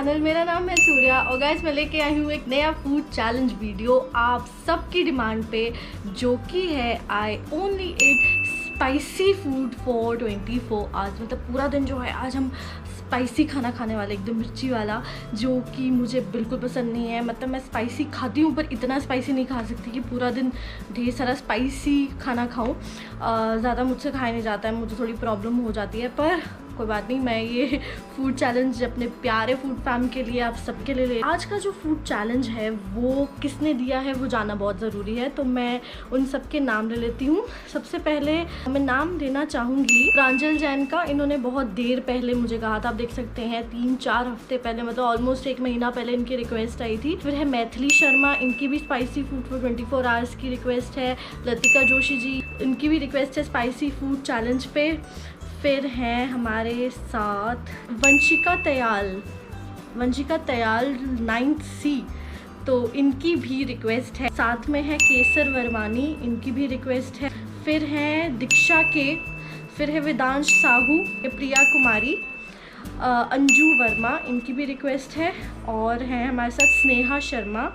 Channel. मेरा नाम है सूर्या और गाइस मैं लेके आई हूँ एक नया फूड चैलेंज वीडियो आप सबकी डिमांड पे, जो कि है I only eat spicy food for 24 hours. मतलब पूरा दिन जो है आज हम स्पाइसी खाना खाने वाले, एकदम मिर्ची वाला, जो कि मुझे बिल्कुल पसंद नहीं है। मतलब मैं स्पाइसी खाती हूँ पर इतना स्पाइसी नहीं खा सकती कि पूरा दिन ढेर सारा स्पाइसी खाना खाऊँ। ज़्यादा मुझसे खाया नहीं जाता है, मुझे थोड़ी प्रॉब्लम हो जाती है, पर कोई बात नहीं। मैं ये फूड चैलेंज अपने प्यारे फूड फैम के लिए, आप सबके लिए आज का जो फूड चैलेंज है वो किसने दिया है वो जानना बहुत ज़रूरी है, तो मैं उन सब के नाम ले लेती हूँ। सबसे पहले मैं नाम लेना चाहूँगी प्रांजल जैन का। इन्होंने बहुत देर पहले मुझे कहा था, आप देख सकते हैं 3-4 हफ्ते पहले, मतलब ऑलमोस्ट 1 महीना पहले इनकी रिक्वेस्ट आई थी। फिर है मैथिली शर्मा, इनकी भी स्पाइसी फूड फॉर 24 आवर्स की रिक्वेस्ट है। लतिका जोशी जी, इनकी भी रिक्वेस्ट है स्पाइसी फूड चैलेंज पे। फिर हैं हमारे साथ वंशिका तयाल 9th C, तो इनकी भी रिक्वेस्ट है। साथ में है केसर वर्मानी, इनकी भी रिक्वेस्ट है। फिर हैं दीक्षा के, फिर है वेदांश साहू, प्रिया कुमारी, अंजू वर्मा, इनकी भी रिक्वेस्ट है। और हैं हमारे साथ स्नेहा शर्मा।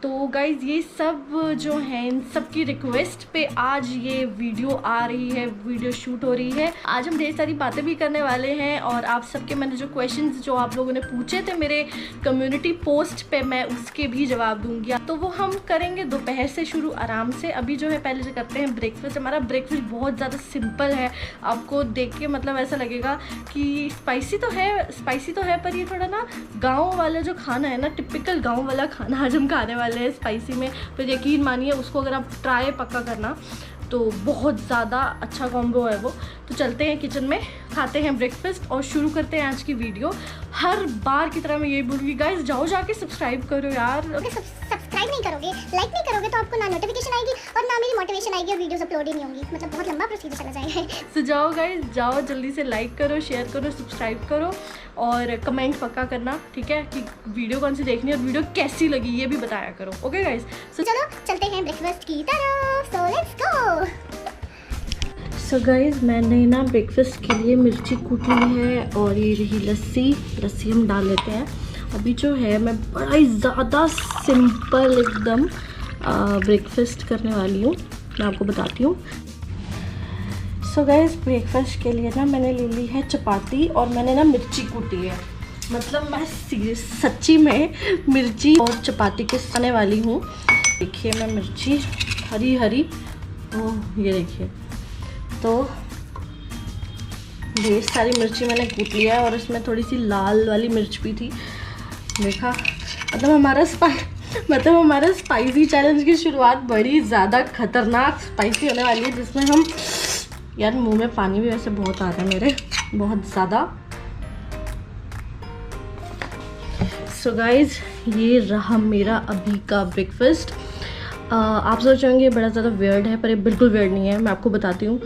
तो गाइज़ ये सब जो हैं इन सब की रिक्वेस्ट पे आज ये वीडियो आ रही है, वीडियो शूट हो रही है। आज हम ढेर सारी बातें भी करने वाले हैं और आप सबके मैंने जो क्वेश्चंस जो आप लोगों ने पूछे थे मेरे कम्युनिटी पोस्ट पे, मैं उसके भी जवाब दूंगी। तो वो हम करेंगे दोपहर से शुरू आराम से। अभी जो है पहले जो करते हैं ब्रेकफास्ट। हमारा ब्रेकफास्ट बहुत ज़्यादा सिंपल है, आपको देख के मतलब ऐसा लगेगा कि स्पाइसी तो है पर ये थोड़ा ना गाँव वाला जो खाना है ना, टिपिकल गाँव वाला खाना आज हम खाने वाले स्पाइसी में। फिर यकीन मानिए उसको अगर आप ट्राई पक्का करना तो बहुत ज़्यादा अच्छा कॉम्बो है वो। तो चलते हैं किचन में, खाते हैं ब्रेकफास्ट और शुरू करते हैं आज की वीडियो। हर बार की तरह मैं यही बोलूँगी गाइस, जाओ जाके सब्सक्राइब करो यार। सब्सक्राइब नहीं करोगे, लाइक नहीं करोगे तो आपको ना नोटिफिकेशन आएगी और ना मेरी मोटिवेशन आएगी और वीडियोस अपलोड ही नहीं होंगी। मतलब बहुत लंबा प्रोसीजर चला जाएगा। तो जाओ गाइस, जाओ जल्दी से लाइक करो, शेयर करो, सब्सक्राइब करो और कमेंट पक्का करना, ठीक है, कि वीडियो कौन सी देखनी है और वीडियो कैसी लगी ये भी बताया करो। ओके गाइस, तो चलो चलते हैं ब्रेकफास्ट की तरफ। So let's go. So guys मैंने ना ब्रेकफास्ट के लिए मिर्ची कूटी है और ये रही लस्सी हम डाल लेते हैं। अभी जो है मैं बड़ा ही ज़्यादा सिंपल एकदम ब्रेकफास्ट करने वाली हूँ, मैं आपको बताती हूँ। सो गाइज़ ब्रेकफास्ट के लिए ना मैंने ले ली है चपाती और मैंने ना मिर्ची कूटी है। मतलब मैं सच्ची में मिर्ची और चपाती के खाने वाली हूँ। देखिए मैं मिर्ची हरी ओह ये देखिए, तो ढेर सारी मिर्ची मैंने कूट लिया है और इसमें थोड़ी सी लाल वाली मिर्च भी थी। देखा, मतलब हमारा स्पाइसी चैलेंज की शुरुआत बड़ी ज़्यादा खतरनाक स्पाइसी होने वाली है, जिसमें हम यार मुंह में पानी भी वैसे बहुत आ रहा है मेरे, बहुत ज़्यादा। सो गाइज ये रहा मेरा अभी का ब्रेकफास्ट। आप सोच रहे होंगे बड़ा ज़्यादा वियर्ड है, पर ये बिल्कुल वियर्ड नहीं है, मैं आपको बताती हूँ।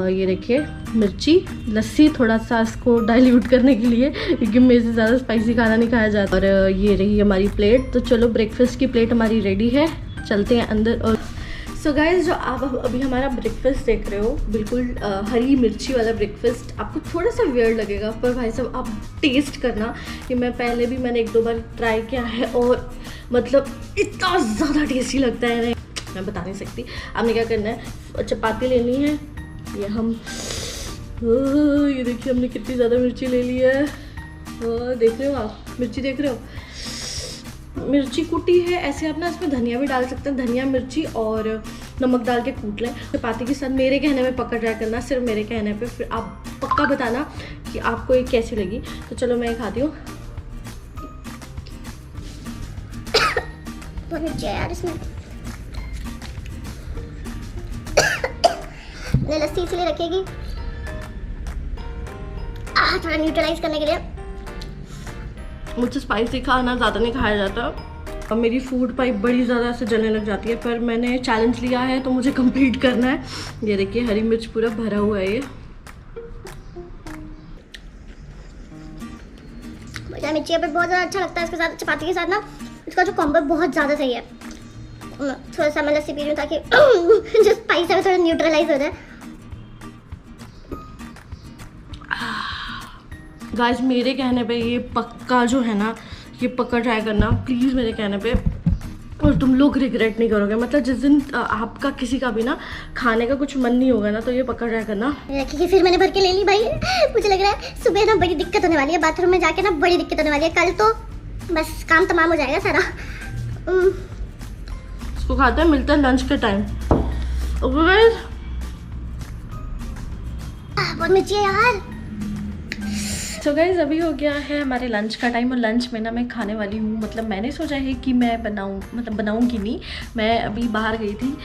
ये देखिए मिर्ची, लस्सी, थोड़ा सा इसको डाइल्यूट करने के लिए, क्योंकि मेरे से ज़्यादा स्पाइसी खाना नहीं खाया जाता। और ये रही हमारी प्लेट। तो चलो ब्रेकफास्ट की प्लेट हमारी रेडी है, चलते हैं अंदर। और सो गाइज जो आप अभी हमारा ब्रेकफास्ट देख रहे हो, बिल्कुल हरी मिर्ची वाला ब्रेकफास्ट, आपको थोड़ा सा वियर्ड लगेगा, पर भाई साहब आप टेस्ट करना कि मैंने 1-2 बार ट्राई किया है और मतलब इतना ज़्यादा टेस्टी लगता है ना, मैं बता नहीं सकती। आपने क्या करना है, चपाती लेनी है, ये हम ये देखिए हमने कितनी ज़्यादा मिर्ची ले ली है। देख रहे हो आप, मिर्ची देख रहे हो, मिर्ची कूटी है। ऐसे आप ना इसमें धनिया भी डाल सकते हैं, धनिया मिर्ची और नमक डाल के कूट लें चपाती के साथ। मेरे कहने में पक्का ट्राई करना, सिर्फ मेरे कहने पे, फिर आप पक्का बताना कि आपको ये कैसी लगी। तो चलो मैं ये खाती हूँ। मिर्ची है यार इसमें। लस्सी इसलिए रखेगी थोड़ा न्यूट्रलाइज करने के लिए। मुझसे स्पाइसी खाना ज़्यादा नहीं खाया जाता और मेरी फूड पाइप बड़ी ज़्यादा से जलने लग जाती है, पर मैंने चैलेंज लिया है तो मुझे कंप्लीट करना है। ये देखिए हरी मिर्च पूरा भरा हुआ है ये। मिर्ची पर बहुत ज़्यादा अच्छा लगता है इसके साथ, चपाती के साथ ना इसका जो कॉम्बो बहुत ज़्यादा सही है। थोड़ा सा मैं लस्सी पी रही हूँ ताकि जो स्पाइस है वो थोड़ा न्यूट्रलाइज हो जाए। गाइस मेरे कहने पे ये पक्का जो है ना, ये पक्का ट्राई करना प्लीज़ मेरे कहने पे, और तुम लोग रिग्रेट नहीं करोगे। मतलब जिस दिन आपका किसी का भी ना खाने का कुछ मन नहीं होगा ना, तो ये पक्का ट्राई करना। रखी फिर मैंने भर के ले ली भाई। मुझे लग रहा है सुबह ना बड़ी दिक्कत होने वाली है, बाथरूम में जाके ना बड़ी दिक्कत होने वाली है। कल तो बस काम तमाम हो जाएगा सारा। इसको खाते हैं, मिलते हैं लंच के टाइम। ओके गाइस, बहुत मिर्ची है यार। तो गाइज अभी हो गया है हमारे लंच का टाइम, और लंच में ना मैं खाने वाली हूँ, मतलब मैंने सोचा है कि मैं बनाऊँगी नहीं। मैं अभी बाहर गई थी,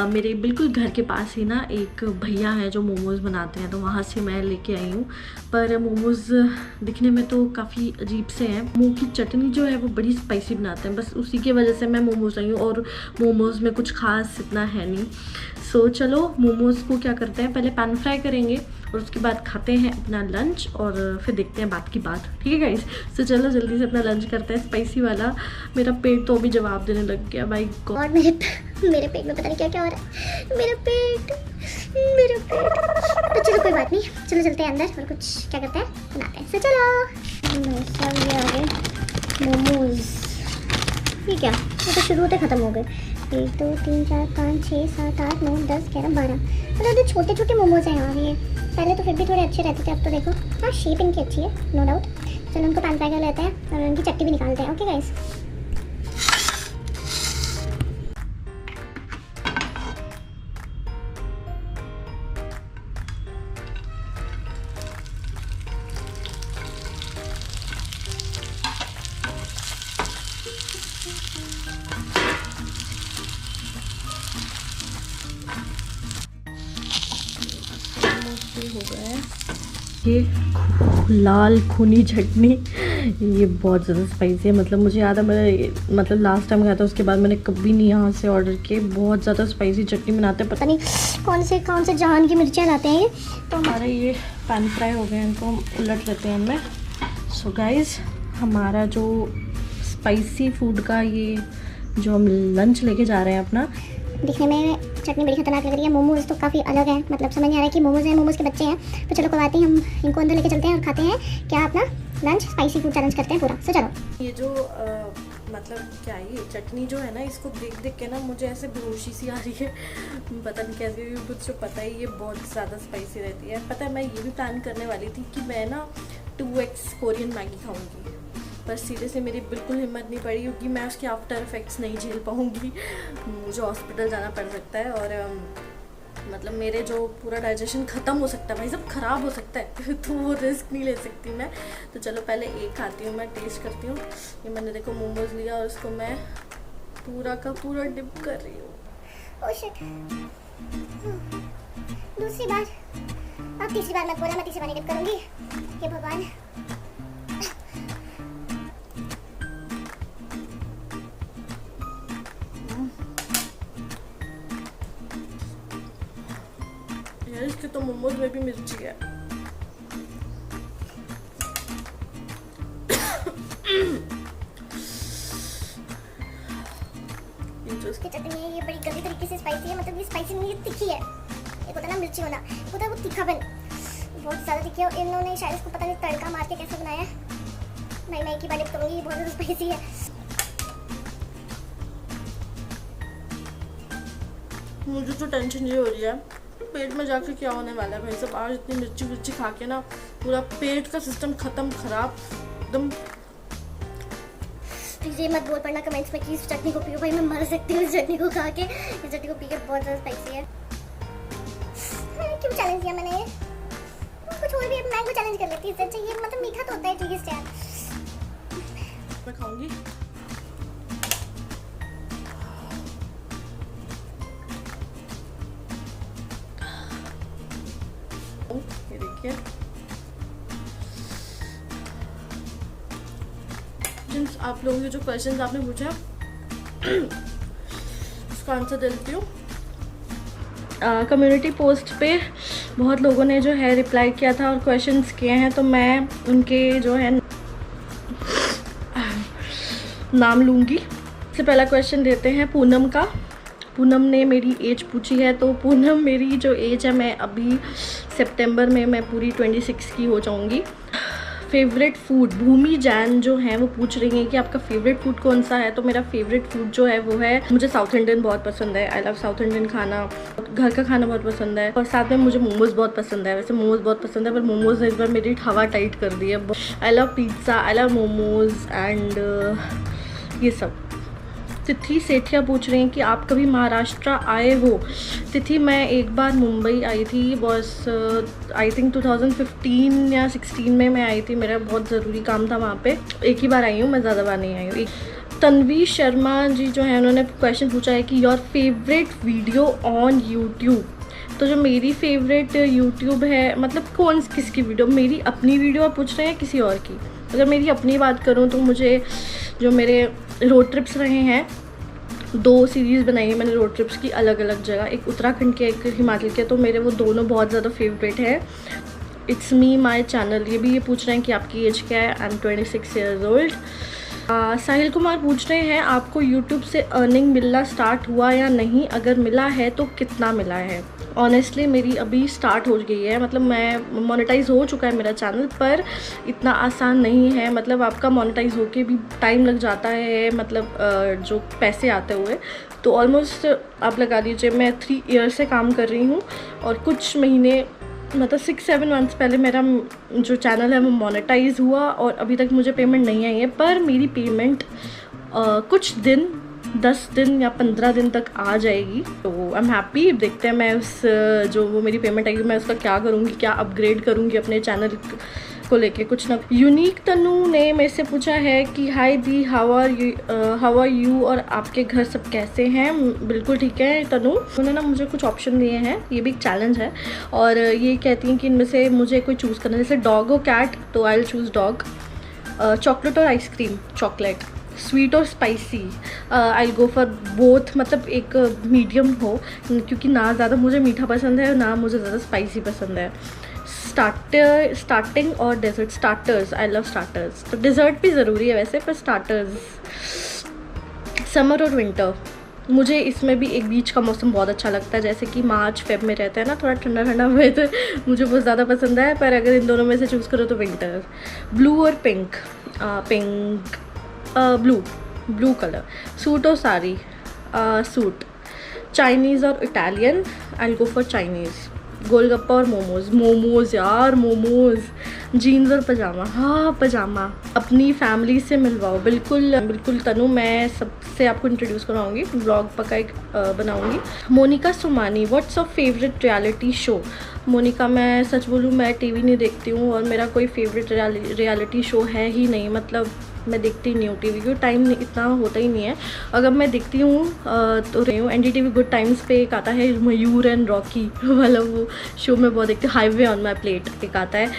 मेरे बिल्कुल घर के पास ही ना एक भैया है जो मोमोज़ बनाते हैं, तो वहाँ से मैं लेके आई हूँ। पर मोमोज़ दिखने में तो काफ़ी अजीब से हैं। मुँह की चटनी जो है वो बड़ी स्पाइसी बनाते हैं, बस उसी की वजह से मैं मोमोज़ लाई हूँ, और मोमोज़ में कुछ खास इतना है नहीं। सो चलो मोमोज़ को क्या करते हैं, पहले पैन फ्राई करेंगे और उसके बाद खाते हैं अपना लंच, और फिर देखते हैं बात की बात। ठीक है गाइस, सो चलो जल्दी से अपना लंच करते हैं स्पाइसी वाला। मेरा पेट तो अभी जवाब देने लग गया भाई को। और मेरे पेट में पता नहीं क्या क्या हो रहा है। मेरा पेट तो चलो कोई बात नहीं, चलो चलते हैं अंदर और कुछ क्या करते हैं बनाते हैं। सो चलो सब ये आ गए मोमोज। ये क्या, ये तो शुरू होते ख़त्म हो गए। 1 2 3 4 5 6 7 8 9 10 11 12, मतलब ये छोटे छोटे मोमोज हैं यार। ये पहले तो फिर भी थोड़े अच्छे रहते थे, अब तो देखो। हाँ शेप इनकी अच्छी है नो डाउट। चलो उनको पैन फ्राई कर लेते हैं और उनकी चटनी भी निकालते हैं। ओके गाइस, हो गया है ये लाल खूनी चटनी, ये बहुत ज़्यादा स्पाइसी है। मतलब मुझे याद है मैं लास्ट टाइम गया था, उसके बाद मैंने कभी नहीं यहाँ से ऑर्डर किए। बहुत ज़्यादा स्पाइसी चटनी बनाते हैं, पता नहीं कौन से जहान की मिर्चियाँ लाते हैं ये। तो हमारे ये पैन फ्राई हो गए हैं, इनको हम उलट लेते हैं इनमें। सो गाइस, हमारा जो स्पाइसी फूड का ये जो हम लंच लेके जा रहे हैं अपना, दिखने में चटनी बड़ी खतरनाक लग रही है। मोमोज तो काफ़ी अलग है, मतलब समझ नहीं आ रहा है कि मोमोज हैं, मोमोज के बच्चे हैं। तो चलो कोई बात नहीं, हम इनको अंदर लेके चलते हैं और खाते हैं क्या अपना लंच स्पाइसी फूड चैलेंज करते हैं पूरा। सो चलो। ये जो मतलब क्या है, ये चटनी जो है ना, इसको देख देख के ना मुझे ऐसे बेहोशी सी आ रही है। पता नहीं कैसे, मुझे पता है ये बहुत ज़्यादा स्पाइसी रहती है। पता है मैं ये भी प्लान करने वाली थी कि मैं ना 2x कोरियन मैगी खाऊंगी, पर सीधे से मेरी बिल्कुल हिम्मत नहीं पड़ी, क्योंकि मैं उसके आफ्टर इफेक्ट्स नहीं झेल पाऊँगी। मुझे हॉस्पिटल जाना पड़ सकता है, और मतलब मेरे जो पूरा डाइजेशन ख़त्म हो सकता है भाई, सब ख़राब हो सकता है। तो वो रिस्क नहीं ले सकती मैं। तो चलो पहले एक खाती हूँ, मैं टेस्ट करती हूँ। ये मैंने देखो मोमोज लिया और उसको मैं पूरा का पूरा डिप कर रही हूँ। ओह शिट, दूसरी बार, अब तीसरी बार मत बोला, मैं तीसरी बार डिप करूँगी। हे भगवान, इसके तो मोमोज में भी मिर्ची है। उसकी चटनी है ये बड़ी गंदी तरीके से स्पाइसी है, मतलब ये स्पाइसी नहीं है, तीखी है। एक होता है ना मिर्ची होना, होता है वो तीखापन, बहुत ज़्यादा तीखी है। और इन्होंने शायद इसको पता नहीं तड़का मार के कैसे बनाया है। भाई मैं एक ही बार डिप करूँगी, बहुत ज़्यादा स्पाइसी है। मुझे तो टेंशन ये हो रही है पेट में जाके क्या होने वाला है भाई सब। आज इतनी मिर्ची खा के ना पूरा पेट का सिस्टम खत्म, खराब एकदम। प्लीज़ ये मत बोल पड़ना कमेंट्स में कि इस चटनी को पियो, भाई मैं मर सकती हूँ इस चटनी को खा के। इस चटनी को पी के बहुत ज़्यादा स्पाइसी है। क्यों चैलेंज किया मैंने ये? कुछ और भी मैंगो चैलेंज कर लेती है, इससे अच्छा ये मतलब मीठा तो होता है एटलीस्ट यार। मैं खाऊंगी। ये देखिए, आप लोगों के जो क्वेश्चंस आपने पूछा उसका आंसर दे देती हूँ। कम्युनिटी पोस्ट पे बहुत लोगों ने जो है रिप्लाई किया था और क्वेश्चंस किए हैं, तो मैं उनके जो है नाम लूँगी। सबसे पहला क्वेश्चन देते हैं पूनम का। पूनम ने मेरी एज पूछी है, तो पूनम मेरी जो एज है, मैं अभी सितंबर में मैं पूरी 26 की हो जाऊँगी। फेवरेट फूड, भूमि जैन जो है वो पूछ रही है कि आपका फेवरेट फूड कौन सा है। तो मेरा फेवरेट फूड जो है वो है, मुझे साउथ इंडियन बहुत पसंद है। आई लव साउथ इंडियन खाना, घर का खाना बहुत पसंद है। और साथ में मुझे मोमोज बहुत पसंद है। वैसे मोमोज बहुत पसंद है, पर मोमोज ने इस बार मेरी हवा टाइट कर दी है। I love pizza, I love momos and ये सब। तिथि सेठिया पूछ रही हैं कि आप कभी महाराष्ट्र आए हो। तिथि, मैं एक बार मुंबई आई थी, बस आई थिंक 2015 या 16 में मैं आई थी। मेरा बहुत ज़रूरी काम था वहाँ पे। एक ही बार आई हूँ मैं, ज़्यादा बार नहीं आई हूँ। तन्वी शर्मा जी जो है उन्होंने क्वेश्चन पूछा है कि your favourite video on YouTube. तो जो मेरी फेवरेट यूट्यूब है, मतलब कौन किसकी वीडियो, मेरी अपनी वीडियो आप पूछ रहे हैं किसी और की? अगर मेरी अपनी बात करूँ तो मुझे जो मेरे रोड ट्रिप्स रहे हैं, 2 सीरीज़ बनाई है मैंने रोड ट्रिप्स की अलग अलग जगह, एक उत्तराखंड के एक हिमाचल के, तो मेरे वो दोनों बहुत ज़्यादा फेवरेट है। It's me my channel. ये पूछ रहे हैं कि आपकी एज क्या है। I am 26 years old. Sahil Kumar पूछ रहे हैं आपको यूट्यूब से अर्निंग मिलना स्टार्ट हुआ या नहीं, अगर मिला है तो कितना मिला है? ऑनेस्टली मेरी अभी स्टार्ट हो गई है, मतलब मैं मोनेटाइज हो चुका है मेरा चैनल, पर इतना आसान नहीं है। मतलब आपका मोनेटाइज होके भी टाइम लग जाता है, मतलब जो पैसे आते हुए। तो ऑलमोस्ट आप लगा लीजिए मैं 3 ईयर से काम कर रही हूँ, और कुछ महीने मतलब 6-7 मंथ्स पहले मेरा जो चैनल है वो मोनेटाइज हुआ, और अभी तक मुझे पेमेंट नहीं आई है। पर मेरी पेमेंट कुछ दिन, 10 दिन या 15 दिन तक आ जाएगी। तो आई एम हैप्पी। देखते हैं मैं उस जो वो मेरी पेमेंट आएगी मैं उसका क्या करूँगी, क्या अपग्रेड करूँगी अपने चैनल को लेके कुछ ना। यूनिक तनु ने मेरे से पूछा है कि हाय दी, हाउ आर यू, और आपके घर सब कैसे हैं? बिल्कुल ठीक है तनु। उन्होंने ना मुझे कुछ ऑप्शन दिए हैं, ये भी एक चैलेंज है, और ये कहती हैं कि इनमें से मुझे कोई चूज़ करना है, जैसे डॉग और कैट, तो I will choose dog. Chocolate और आइसक्रीम, चॉकलेट। स्वीट और spicy, I go for both, मतलब एक मीडियम हो, क्योंकि ना ज़्यादा मुझे मीठा पसंद है ना मुझे ज़्यादा स्पाइसी पसंद है। स्टार्टिंग और dessert. Starters, I love starters. तो डेजर्ट भी ज़रूरी है वैसे, पर स्टार्टर्स। समर और विंटर, मुझे इसमें भी एक बीच का मौसम बहुत अच्छा लगता है, जैसे कि मार्च फेब में रहता है ना, थोड़ा ठंडा ठंडा वेदर, मुझे बहुत ज़्यादा पसंद है। पर अगर इन दोनों में से चूज़ करो तो विंटर। ब्लू और पिंक, ब्लू कलर। सूट और साड़ी, सूट। चाइनीज़ और Italian, I go for Chinese. Golgappa और मोमोज़ यार, मोमोज़। जीन्स और पजामा, हाँ पजामा। अपनी फैमिली से मिलवाओ, बिल्कुल तनु, मैं सबसे आपको इंट्रोड्यूस कराऊंगी, ब्लॉग पक्का एक बनाऊंगी। Monika Sumani, what's your favourite reality show? Monika, मैं सच बोलूँ मैं टीवी नहीं देखती हूँ, और मेरा कोई फेवरेट रियलिटी शो है ही नहीं। मतलब मैं देखती नहीं हूँ टीवी, क्योंकि टाइम इतना होता ही नहीं है। अगर मैं देखती हूँ तो रही हूँ NDTV गुड टाइम्स पे एक आता है मयूर एंड रॉकी वाला, वो शो मैं बहुत देखती हूँ। हाईवे ऑन माई प्लेट एक आता है,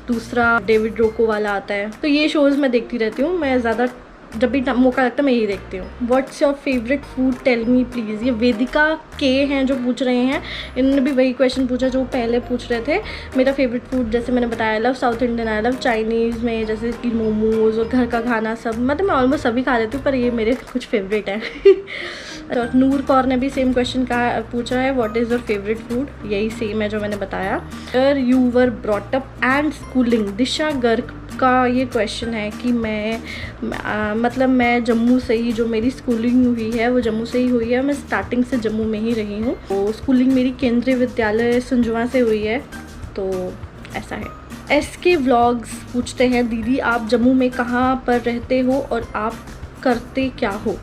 दूसरा डेविड रोको वाला आता है। तो ये शोज़ मैं देखती रहती हूँ। मैं ज़्यादा जब भी मौका लगता है मैं यही देखती हूँ। What's your favourite food, tell me please. ये वेदिका के हैं जो पूछ रहे हैं, इन्होंने भी वही क्वेश्चन पूछा जो पहले पूछ रहे थे। मेरा फेवरेट फूड जैसे मैंने बताया, I love south Indian, I love Chinese में जैसे कि मोमोज़ और घर का खाना सब, मतलब मैं ऑलमोस्ट सभी खा लेती हूँ, पर ये मेरे कुछ फेवरेट हैं। तो नूर कौर ने भी सेम क्वेश्चन पूछा है, what is your favourite food? यही सेम है जो मैंने बताया। अगर you were brought up and schooling, Disha Garg का ये क्वेश्चन है कि मतलब मैं जम्मू से ही, जो मेरी स्कूलिंग हुई है वो जम्मू से ही हुई है। मैं स्टार्टिंग से जम्मू में ही रही हूँ। तो स्कूलिंग मेरी केंद्रीय विद्यालय संजुआ से हुई है, तो ऐसा है। SK व्लॉग्स पूछते हैं, दीदी आप जम्मू में कहाँ पर रहते हो और आप करते क्या हो?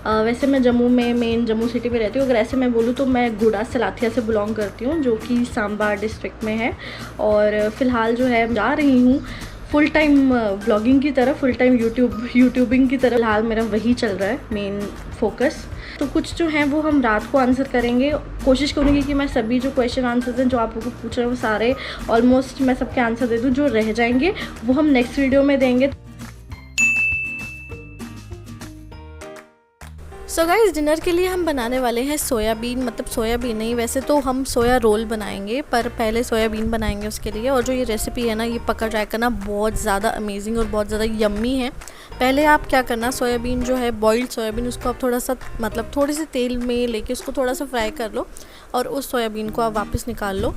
वैसे मैं जम्मू में, मेन जम्मू सिटी में रहती हूँ। अगर ऐसे मैं बोलूँ तो मैं गुड़ा सलाथिया से बिलोंग करती हूँ, जो कि सांबा डिस्ट्रिक्ट में है। और फ़िलहाल जो है जा रही हूँ फुल टाइम ब्लॉगिंग की तरफ, फुल टाइम यूट्यूबिंग की तरफ। फिलहाल मेरा वही चल रहा है मेन फोकस। तो कुछ जो हैं वो हम रात को आंसर करेंगे। कोशिश करूँगी कि मैं सभी जो क्वेश्चन आंसर्स हैं जो आप लोगों को पूछ रहे हैं वो सारे ऑलमोस्ट मैं सबके आंसर दे दूँ। जो रह जाएंगे वो हम नेक्स्ट वीडियो में देंगे। सो गाइस, डिनर के लिए हम बनाने वाले हैं सोयाबीन, मतलब सोयाबीन नहीं, वैसे तो हम सोया रोल बनाएंगे, पर पहले सोयाबीन बनाएंगे उसके लिए। और जो ये रेसिपी है ना, ये पका ट्राई करना, बहुत ज़्यादा अमेजिंग और बहुत ज़्यादा यम्मी है। पहले आप क्या करना, सोयाबीन जो है, बॉइल्ड सोयाबीन, उसको आप थोड़ा सा, मतलब थोड़े से तेल में लेके उसको थोड़ा सा फ्राई कर लो, और उस सोयाबीन को आप वापस निकाल लो।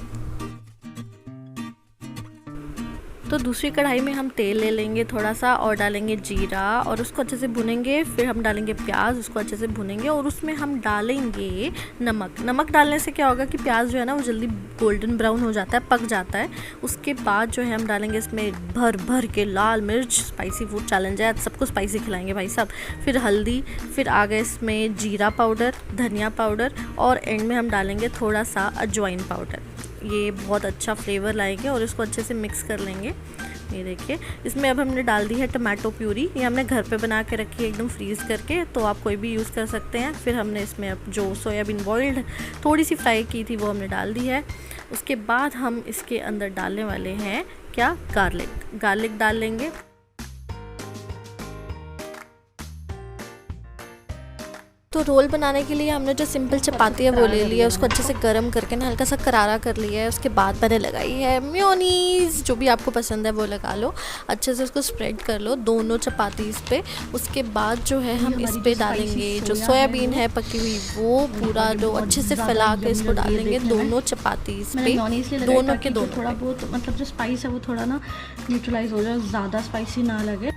तो दूसरी कढ़ाई में हम तेल ले लेंगे थोड़ा सा और डालेंगे जीरा और उसको अच्छे से भुनेंगे। फिर हम डालेंगे प्याज, उसको अच्छे से भुनेंगे और उसमें हम डालेंगे नमक। नमक डालने से क्या होगा कि प्याज जो है ना वो जल्दी गोल्डन ब्राउन हो जाता है, पक जाता है। उसके बाद जो है हम डालेंगे इसमें भर भर के लाल मिर्च। स्पाइसी फूड चैलेंज है, सबको स्पाइसी खिलाएंगे भाई साहब। फिर हल्दी, फिर आ गए इसमें जीरा पाउडर, धनिया पाउडर और एंड में हम डालेंगे थोड़ा सा अजवाइन पाउडर। ये बहुत अच्छा फ्लेवर लाएंगे और इसको अच्छे से मिक्स कर लेंगे। ये देखिए, इसमें अब हमने डाल दी है टमाटो प्यूरी। ये हमने घर पे बना के रखी है एकदम फ्रीज़ करके, तो आप कोई भी यूज़ कर सकते हैं। फिर हमने इसमें अब जो सोयाबीन बॉइल्ड थोड़ी सी फ्राई की थी वो हमने डाल दी है। उसके बाद हम इसके अंदर डालने वाले हैं क्या, गार्लिक डाल लेंगे। तो रोल बनाने के लिए हमने जो सिंपल चपाती है वो ले लिया, उसको अच्छे से गर्म करके ना हल्का सा करारा कर लिया है। उसके बाद मैंने लगाई है मेयोनीज़, जो भी आपको पसंद है वो लगा लो। अच्छे से उसको स्प्रेड कर लो दोनों चपातीज़ पे। उसके बाद जो है हम इस पे डालेंगे जो सोयाबीन है पकी हुई, वो पूरा जो अच्छे से फैला के इसको डालेंगे दोनों चपातीज़ पे, दोनों के दोनों। थोड़ा बहुत मतलब जो स्पाइस है वो थोड़ा ना न्यूट्रलाइज हो जाए, ज़्यादा स्पाइसी ना लगे।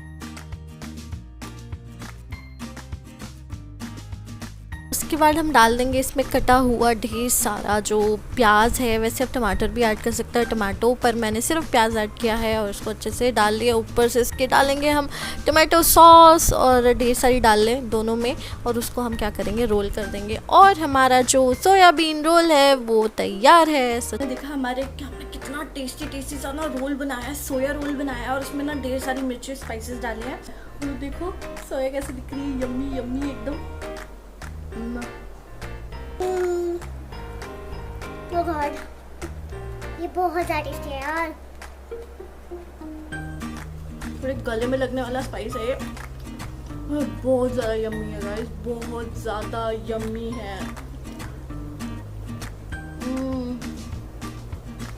उसके बाद हम डाल देंगे इसमें कटा हुआ ढेर सारा जो प्याज है। वैसे आप टमाटर भी ऐड कर सकते हैं, टमाटो पर मैंने सिर्फ प्याज ऐड किया है और उसको अच्छे से डाल लिया। ऊपर से इसके डालेंगे हम टमाटो सॉस और ढेर सारी डाल लें दोनों में, और उसको हम क्या करेंगे, रोल कर देंगे। और हमारा जो सोयाबीन रोल है वो तैयार है। देखा हमने कितना टेस्टी सा ना रोल बनाया है, सोया रोल बनाया है और उसमें ना ढेर सारी मिर्ची स्पाइसेस डाले हैं। और देखो सोया कैसे दिख रही है, यम्मी यम्मी एकदम। Oh God, ये बहुत ज़्यादा टेस्टी है यार। पूरे गले में लगने वाला स्पाइस है ये, बहुत ज़्यादा यम्मी है गाइस, बहुत ज़्यादा यम्मी है।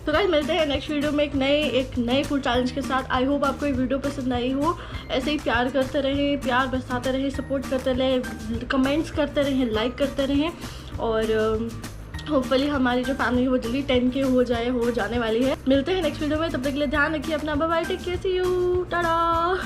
तो गाइस मिलते हैं नेक्स्ट वीडियो में एक नए फूड चैलेंज के साथ। आई होप आपको ये वीडियो पसंद आई हो। ऐसे ही प्यार करते रहें, प्यार बरसाते रहें, सपोर्ट करते रहें, कमेंट्स करते रहें, लाइक करते रहें। और होपफुली हमारी जो फैमिली वो जल्दी 10K हो जाने वाली है। मिलते हैं नेक्स्ट वीडियो में, तब तक के लिए ध्यान रखिए अपना। Bye bye, take care, see you, Tata.